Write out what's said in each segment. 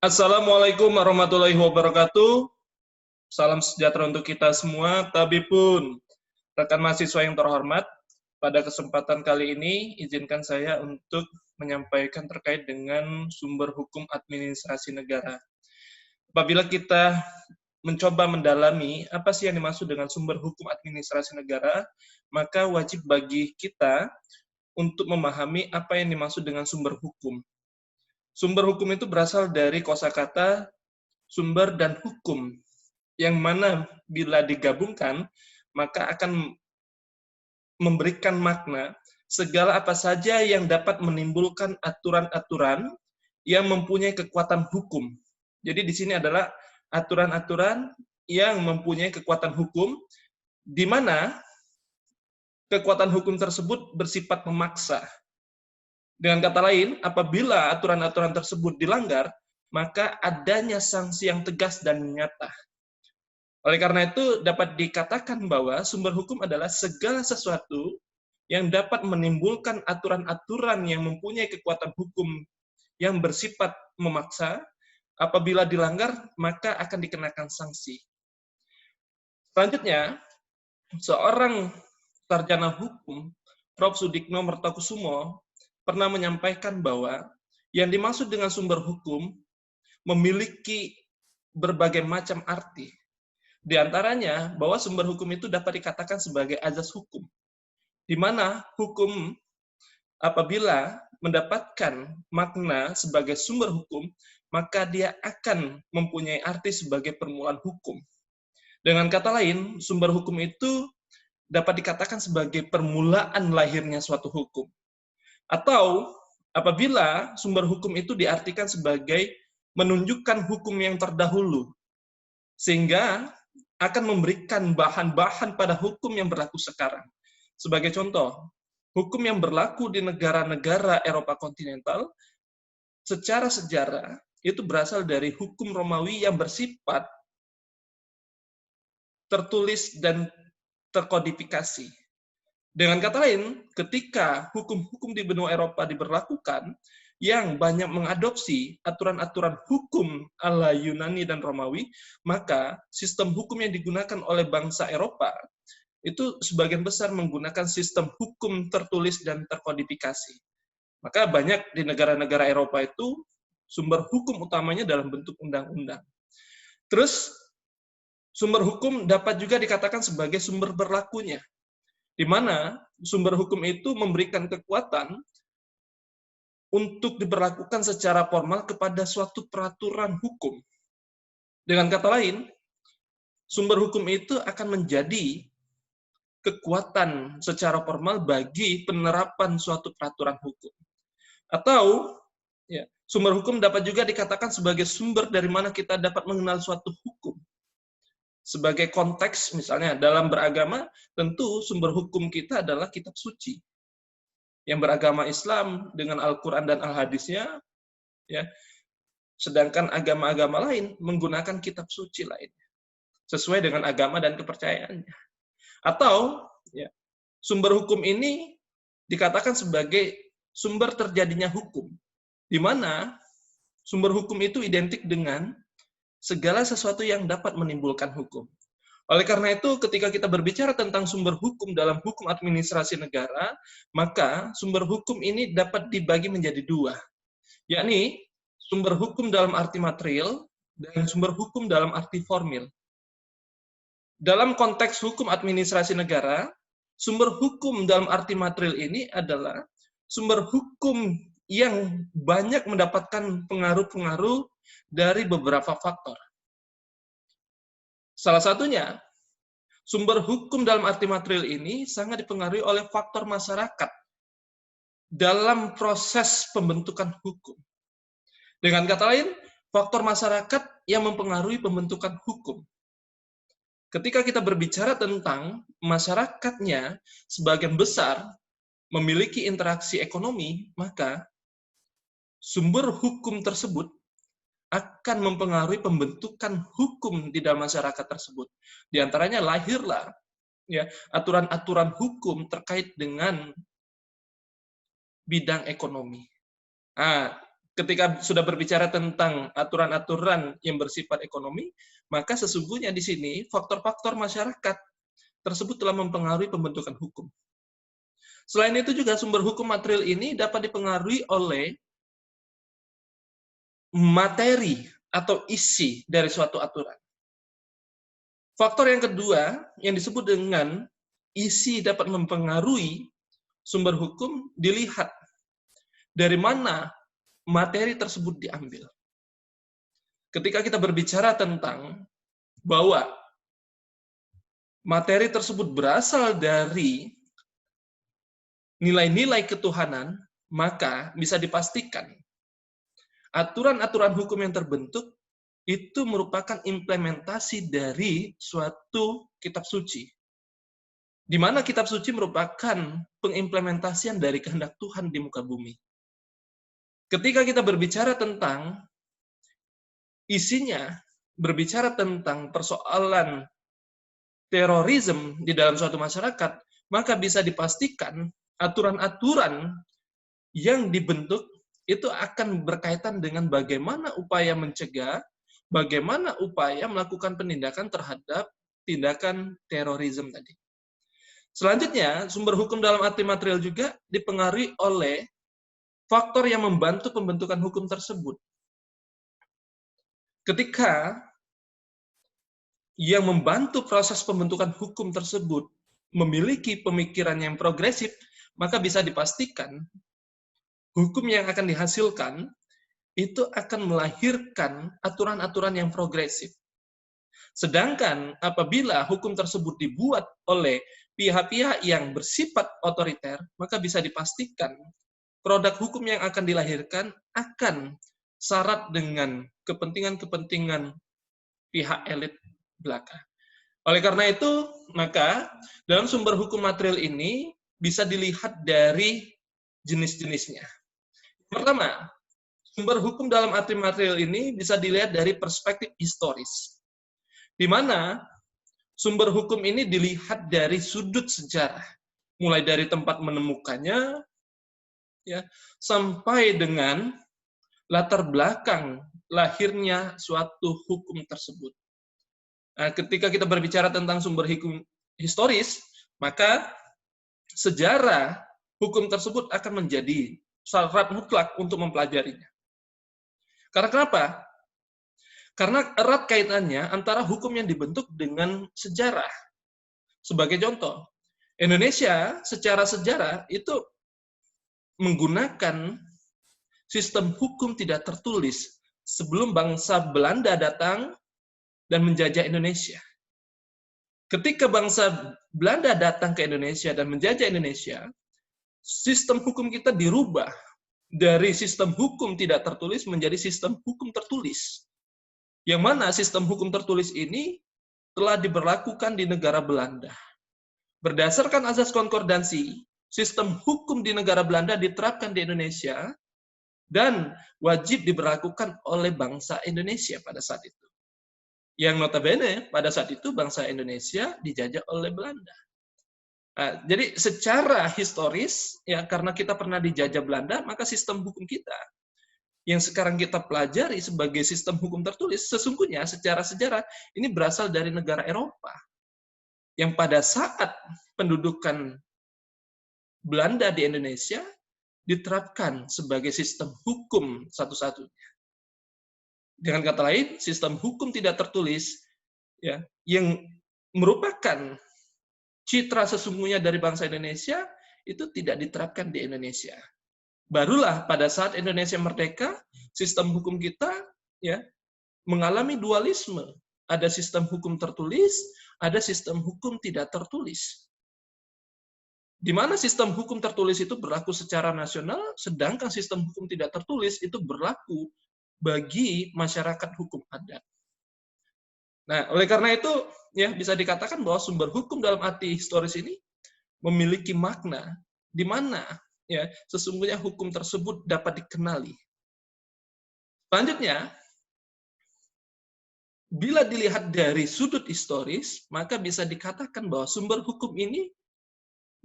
Assalamualaikum warahmatullahi wabarakatuh. Salam sejahtera untuk kita semua. Tabipun, rekan mahasiswa yang terhormat, pada kesempatan kali ini izinkan saya untuk menyampaikan terkait dengan sumber hukum administrasi negara. Apabila kita mencoba mendalami apa sih yang dimaksud dengan sumber hukum administrasi negara, maka wajib bagi kita untuk memahami apa yang dimaksud dengan sumber hukum. Sumber hukum itu berasal dari kosakata sumber dan hukum, yang mana bila digabungkan, maka akan memberikan makna segala apa saja yang dapat menimbulkan aturan-aturan yang mempunyai kekuatan hukum. Jadi di sini adalah aturan-aturan yang mempunyai kekuatan hukum, di mana kekuatan hukum tersebut bersifat memaksa. Dengan kata lain, apabila aturan-aturan tersebut dilanggar, maka adanya sanksi yang tegas dan nyata. Oleh karena itu, dapat dikatakan bahwa sumber hukum adalah segala sesuatu yang dapat menimbulkan aturan-aturan yang mempunyai kekuatan hukum yang bersifat memaksa. Apabila dilanggar, maka akan dikenakan sanksi. Selanjutnya, seorang sarjana hukum, Prof. Sudikno Mertokusumo, pernah menyampaikan bahwa yang dimaksud dengan sumber hukum memiliki berbagai macam arti. Di antaranya, bahwa sumber hukum itu dapat dikatakan sebagai azas hukum, di mana hukum apabila mendapatkan makna sebagai sumber hukum, maka dia akan mempunyai arti sebagai permulaan hukum. Dengan kata lain, sumber hukum itu dapat dikatakan sebagai permulaan lahirnya suatu hukum. Atau apabila sumber hukum itu diartikan sebagai menunjukkan hukum yang terdahulu, sehingga akan memberikan bahan-bahan pada hukum yang berlaku sekarang. Sebagai contoh, hukum yang berlaku di negara-negara Eropa kontinental secara sejarah itu berasal dari hukum Romawi yang bersifat tertulis dan terkodifikasi. Dengan kata lain, ketika hukum-hukum di benua Eropa diberlakukan, yang banyak mengadopsi aturan-aturan hukum ala Yunani dan Romawi, maka sistem hukum yang digunakan oleh bangsa Eropa itu sebagian besar menggunakan sistem hukum tertulis dan terkodifikasi. Maka banyak di negara-negara Eropa itu sumber hukum utamanya dalam bentuk undang-undang. Terus sumber hukum dapat juga dikatakan sebagai sumber berlakunya, di mana sumber hukum itu memberikan kekuatan untuk diberlakukan secara formal kepada suatu peraturan hukum. Dengan kata lain, sumber hukum itu akan menjadi kekuatan secara formal bagi penerapan suatu peraturan hukum. Atau ya, sumber hukum dapat juga dikatakan sebagai sumber dari mana kita dapat mengenal suatu hukum. Sebagai konteks, misalnya dalam beragama, tentu sumber hukum kita adalah kitab suci. Yang beragama Islam dengan Al-Quran dan Al-Hadisnya, ya, sedangkan agama-agama lain menggunakan kitab suci lainnya, sesuai dengan agama dan kepercayaannya. Atau ya, sumber hukum ini dikatakan sebagai sumber terjadinya hukum, di mana sumber hukum itu identik dengan segala sesuatu yang dapat menimbulkan hukum. Oleh karena itu, ketika kita berbicara tentang sumber hukum dalam hukum administrasi negara, maka sumber hukum ini dapat dibagi menjadi dua, yakni sumber hukum dalam arti material dan sumber hukum dalam arti formil. Dalam konteks hukum administrasi negara, sumber hukum dalam arti material ini adalah sumber hukum yang banyak mendapatkan pengaruh-pengaruh dari beberapa faktor. Salah satunya, sumber hukum dalam arti material ini sangat dipengaruhi oleh faktor masyarakat dalam proses pembentukan hukum. Dengan kata lain, faktor masyarakat yang mempengaruhi pembentukan hukum. Ketika kita berbicara tentang masyarakatnya sebagian besar memiliki interaksi ekonomi, maka sumber hukum tersebut akan mempengaruhi pembentukan hukum di dalam masyarakat tersebut. Di antaranya lahirlah ya aturan-aturan hukum terkait dengan bidang ekonomi. Nah, ketika sudah berbicara tentang aturan-aturan yang bersifat ekonomi, maka sesungguhnya di sini faktor-faktor masyarakat tersebut telah mempengaruhi pembentukan hukum. Selain itu juga sumber hukum material ini dapat dipengaruhi oleh materi atau isi dari suatu aturan. Faktor yang kedua yang disebut dengan isi dapat mempengaruhi sumber hukum dilihat dari mana materi tersebut diambil. Ketika kita berbicara tentang bahwa materi tersebut berasal dari nilai-nilai ketuhanan, maka bisa dipastikan aturan-aturan hukum yang terbentuk itu merupakan implementasi dari suatu kitab suci. Di mana kitab suci merupakan pengimplementasian dari kehendak Tuhan di muka bumi. Ketika kita berbicara tentang isinya, berbicara tentang persoalan terorisme di dalam suatu masyarakat, maka bisa dipastikan aturan-aturan yang dibentuk itu akan berkaitan dengan bagaimana upaya mencegah, bagaimana upaya melakukan penindakan terhadap tindakan terorisme tadi. Selanjutnya, sumber hukum dalam arti material juga dipengaruhi oleh faktor yang membantu pembentukan hukum tersebut. Ketika yang membantu proses pembentukan hukum tersebut memiliki pemikiran yang progresif, maka bisa dipastikan hukum yang akan dihasilkan itu akan melahirkan aturan-aturan yang progresif. Sedangkan apabila hukum tersebut dibuat oleh pihak-pihak yang bersifat otoriter, maka bisa dipastikan produk hukum yang akan dilahirkan akan syarat dengan kepentingan-kepentingan pihak elit belaka. Oleh karena itu, maka dalam sumber hukum material ini bisa dilihat dari jenis-jenisnya. Pertama, sumber hukum dalam arti material ini bisa dilihat dari perspektif historis, di mana sumber hukum ini dilihat dari sudut sejarah, mulai dari tempat menemukannya, ya, sampai dengan latar belakang lahirnya suatu hukum tersebut. Nah, ketika kita berbicara tentang sumber hukum historis, maka sejarah hukum tersebut akan menjadi syarat mutlak untuk mempelajarinya. Karena kenapa? Karena erat kaitannya antara hukum yang dibentuk dengan sejarah. Sebagai contoh, Indonesia secara sejarah itu menggunakan sistem hukum tidak tertulis sebelum bangsa Belanda datang dan menjajah Indonesia. Ketika bangsa Belanda datang ke Indonesia dan menjajah Indonesia, sistem hukum kita dirubah dari sistem hukum tidak tertulis menjadi sistem hukum tertulis. Yang mana sistem hukum tertulis ini telah diberlakukan di negara Belanda. Berdasarkan azas konkordansi, sistem hukum di negara Belanda diterapkan di Indonesia dan wajib diberlakukan oleh bangsa Indonesia pada saat itu. Yang notabene pada saat itu bangsa Indonesia dijajah oleh Belanda. Nah, jadi secara historis, ya karena kita pernah dijajah Belanda, maka sistem hukum kita yang sekarang kita pelajari sebagai sistem hukum tertulis, sesungguhnya secara sejarah ini berasal dari negara Eropa. Yang pada saat pendudukan Belanda di Indonesia diterapkan sebagai sistem hukum satu-satunya. Dengan kata lain, sistem hukum tidak tertulis ya yang merupakan citra sesungguhnya dari bangsa Indonesia itu tidak diterapkan di Indonesia. Barulah pada saat Indonesia merdeka, sistem hukum kita ya mengalami dualisme. Ada sistem hukum tertulis, ada sistem hukum tidak tertulis. Di mana sistem hukum tertulis itu berlaku secara nasional, sedangkan sistem hukum tidak tertulis itu berlaku bagi masyarakat hukum adat. Nah, oleh karena itu, ya bisa dikatakan bahwa sumber hukum dalam arti historis ini memiliki makna di mana ya sesungguhnya hukum tersebut dapat dikenali. Selanjutnya, bila dilihat dari sudut historis, maka bisa dikatakan bahwa sumber hukum ini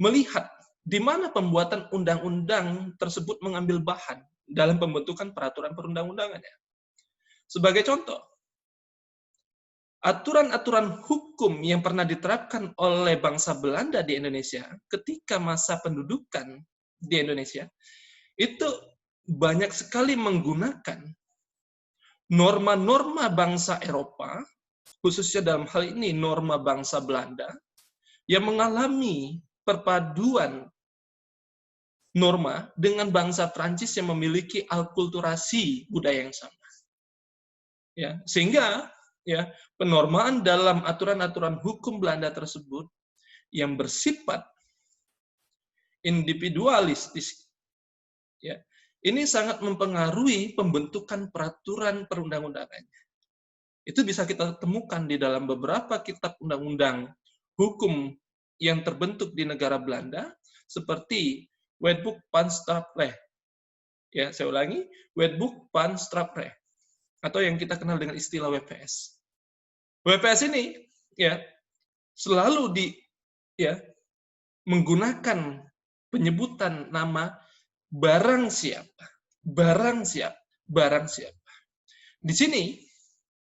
melihat di mana pembuatan undang-undang tersebut mengambil bahan dalam pembentukan peraturan perundang-undangannya. Sebagai contoh, aturan-aturan hukum yang pernah diterapkan oleh bangsa Belanda di Indonesia ketika masa pendudukan di Indonesia, itu banyak sekali menggunakan norma-norma bangsa Eropa, khususnya dalam hal ini norma bangsa Belanda, yang mengalami perpaduan norma dengan bangsa Prancis yang memiliki alkulturasi budaya yang sama. Ya, sehingga ya, penormaan dalam aturan-aturan hukum Belanda tersebut yang bersifat individualistis, ya, ini sangat mempengaruhi pembentukan peraturan perundang-undangannya. Itu bisa kita temukan di dalam beberapa kitab undang-undang hukum yang terbentuk di negara Belanda, seperti Wetboek van Strafrecht. Ya, saya ulangi, Wetboek van Strafrecht, atau yang kita kenal dengan istilah WPS. WPS ini ya selalu menggunakan penyebutan nama barang siapa, barang siapa, barang siapa. Di sini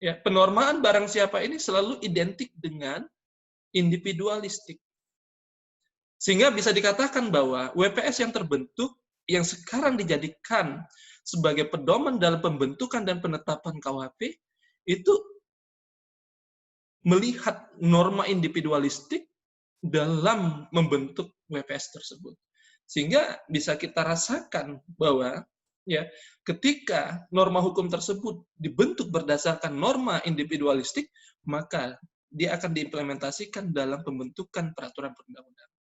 ya, penormaan barang siapa ini selalu identik dengan individualistik. Sehingga bisa dikatakan bahwa WPS yang terbentuk, yang sekarang dijadikan sebagai pedoman dalam pembentukan dan penetapan KUHP, itu melihat norma individualistik dalam membentuk WPS tersebut. Sehingga bisa kita rasakan bahwa ya, ketika norma hukum tersebut dibentuk berdasarkan norma individualistik, maka dia akan diimplementasikan dalam pembentukan peraturan perundang-undangan.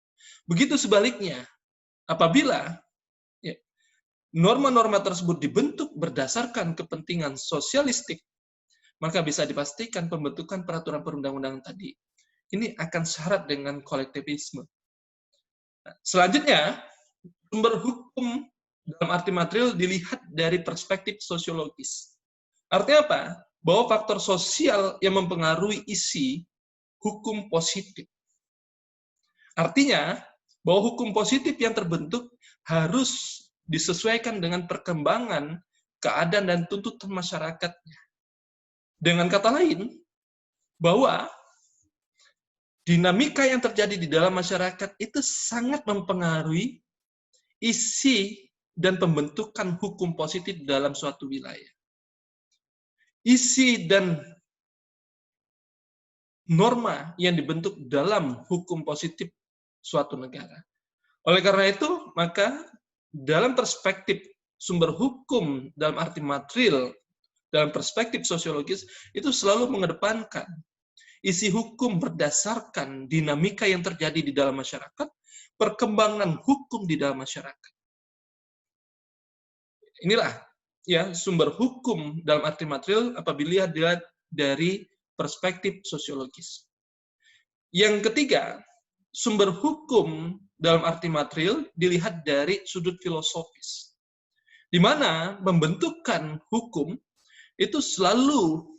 Begitu sebaliknya, apabila ya, norma-norma tersebut dibentuk berdasarkan kepentingan sosialistik, maka bisa dipastikan pembentukan peraturan perundang-undangan tadi ini akan syarat dengan kolektivisme. Nah, selanjutnya, sumber hukum dalam arti material dilihat dari perspektif sosiologis. Artinya apa? Bahwa faktor sosial yang mempengaruhi isi hukum positif. Artinya, bahwa hukum positif yang terbentuk harus disesuaikan dengan perkembangan keadaan dan tuntutan masyarakatnya. Dengan kata lain, bahwa dinamika yang terjadi di dalam masyarakat itu sangat mempengaruhi isi dan pembentukan hukum positif dalam suatu wilayah. Isi dan norma yang dibentuk dalam hukum positif suatu negara. Oleh karena itu, maka dalam perspektif sumber hukum dalam arti material, dalam perspektif sosiologis, itu selalu mengedepankan isi hukum berdasarkan dinamika yang terjadi di dalam masyarakat, perkembangan hukum di dalam masyarakat. Inilah ya sumber hukum dalam arti material apabila dilihat dari perspektif sosiologis. Yang ketiga, sumber hukum dalam arti material dilihat dari sudut filosofis, di mana pembentukan hukum itu selalu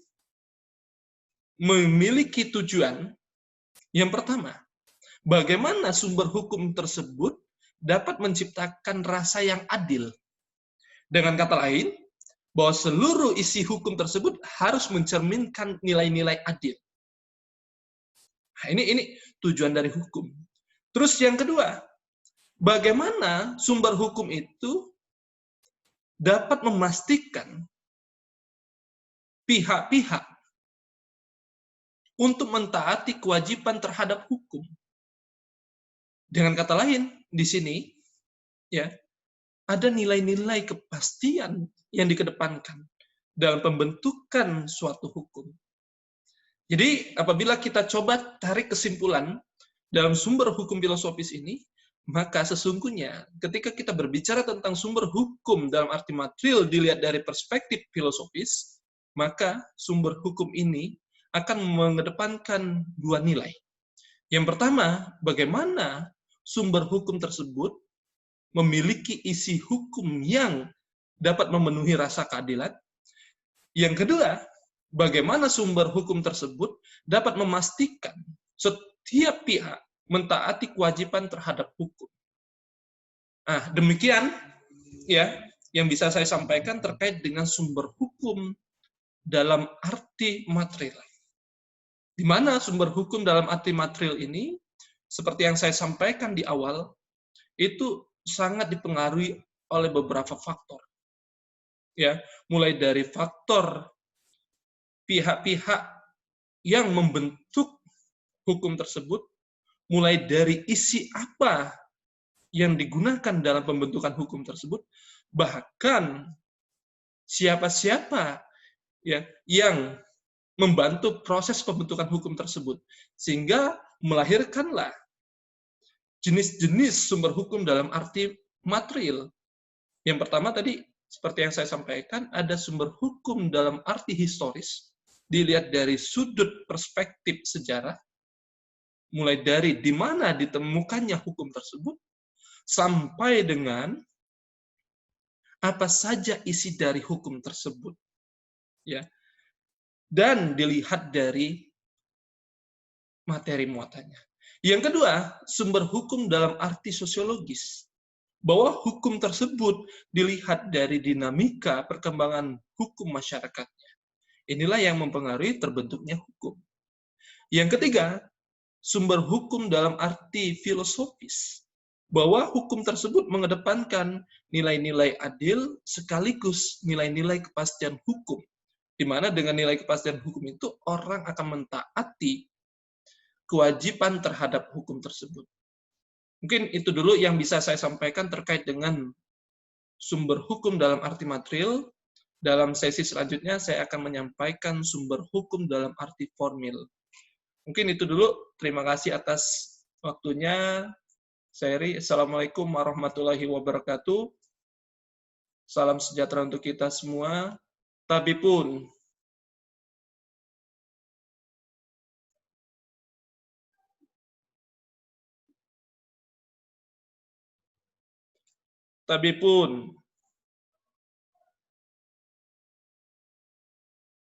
memiliki tujuan yang pertama, bagaimana sumber hukum tersebut dapat menciptakan rasa yang adil. Dengan kata lain, bahwa seluruh isi hukum tersebut harus mencerminkan nilai-nilai adil. Nah, ini tujuan dari hukum. Terus yang kedua, bagaimana sumber hukum itu dapat memastikan pihak-pihak untuk mentaati kewajiban terhadap hukum. Dengan kata lain, di sini ya ada nilai-nilai kepastian yang dikedepankan dalam pembentukan suatu hukum. Jadi, apabila kita coba tarik kesimpulan dalam sumber hukum filosofis ini, maka sesungguhnya ketika kita berbicara tentang sumber hukum dalam arti material dilihat dari perspektif filosofis, maka sumber hukum ini akan mengedepankan dua nilai. Yang pertama, bagaimana sumber hukum tersebut memiliki isi hukum yang dapat memenuhi rasa keadilan. Yang kedua, bagaimana sumber hukum tersebut dapat memastikan setiap pihak mentaati kewajiban terhadap hukum. Nah, demikian ya yang bisa saya sampaikan terkait dengan sumber hukum dalam arti material. Di mana sumber hukum dalam arti material ini, seperti yang saya sampaikan di awal, itu sangat dipengaruhi oleh beberapa faktor. Ya, mulai dari faktor pihak-pihak yang membentuk hukum tersebut, mulai dari isi apa yang digunakan dalam pembentukan hukum tersebut, bahkan siapa-siapa ya yang membantu proses pembentukan hukum tersebut, sehingga melahirkanlah jenis-jenis sumber hukum dalam arti material. Yang pertama tadi, seperti yang saya sampaikan, ada sumber hukum dalam arti historis, dilihat dari sudut perspektif sejarah, mulai dari di mana ditemukannya hukum tersebut, sampai dengan apa saja isi dari hukum tersebut. Ya. Dan dilihat dari materi muatannya. Yang kedua, sumber hukum dalam arti sosiologis. Bahwa hukum tersebut dilihat dari dinamika perkembangan hukum masyarakatnya. Inilah yang mempengaruhi terbentuknya hukum. Yang ketiga, sumber hukum dalam arti filosofis. Bahwa hukum tersebut mengedepankan nilai-nilai adil sekaligus nilai-nilai kepastian hukum. Di mana dengan nilai kepastian hukum itu orang akan mentaati kewajiban terhadap hukum tersebut. Mungkin itu dulu yang bisa saya sampaikan terkait dengan sumber hukum dalam arti material. Dalam sesi selanjutnya saya akan menyampaikan sumber hukum dalam arti formil. Mungkin itu dulu. Terima kasih atas waktunya. Saya Ri. Assalamualaikum warahmatullahi wabarakatuh. Salam sejahtera untuk kita semua. Tabipun. Tabipun.